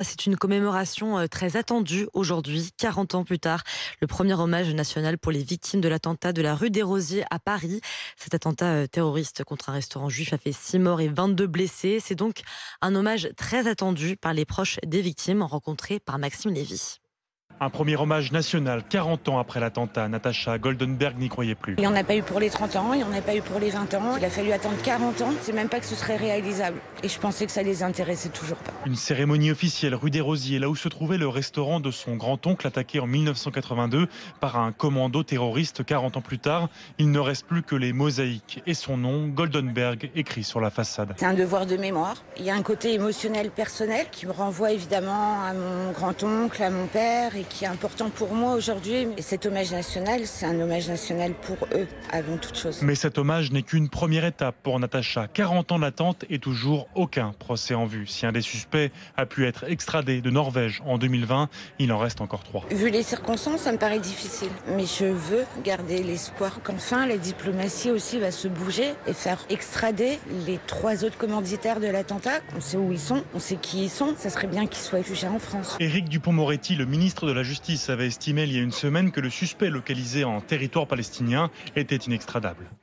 C'est une commémoration très attendue aujourd'hui, 40 ans plus tard. Le premier hommage national pour les victimes de l'attentat de la rue des Rosiers à Paris. Cet attentat terroriste contre un restaurant juif a fait 6 morts et 22 blessés. C'est donc un hommage très attendu par les proches des victimes rencontrés par Maxime Lévy. Un premier hommage national, 40 ans après l'attentat. Natacha Goldenberg n'y croyait plus. Il n'y en a pas eu pour les 30 ans, il n'y en a pas eu pour les 20 ans. Il a fallu attendre 40 ans. C'est même pas que ce serait réalisable. Et je pensais que ça les intéressait toujours pas. Une cérémonie officielle rue des Rosiers, là où se trouvait le restaurant de son grand-oncle attaqué en 1982 par un commando terroriste 40 ans plus tard. Il ne reste plus que les mosaïques et son nom, Goldenberg, écrit sur la façade. C'est un devoir de mémoire. Il y a un côté émotionnel personnel qui me renvoie évidemment à mon grand-oncle, à mon père et qui est important pour moi aujourd'hui. Et cet hommage national, c'est un hommage national pour eux, avant toute chose. Mais cet hommage n'est qu'une première étape pour Natacha. 40 ans d'attente et toujours aucun procès en vue. Si un des suspects a pu être extradé de Norvège en 2020, il en reste encore 3. Vu les circonstances, ça me paraît difficile. Mais je veux garder l'espoir qu'enfin la diplomatie aussi va se bouger et faire extrader les 3 autres commanditaires de l'attentat. On sait où ils sont, on sait qui ils sont. Ça serait bien qu'ils soient jugés en France. Éric Dupond-Moretti, le ministre de la Justice, avait estimé il y a une semaine que le suspect localisé en territoire palestinien était inextradable.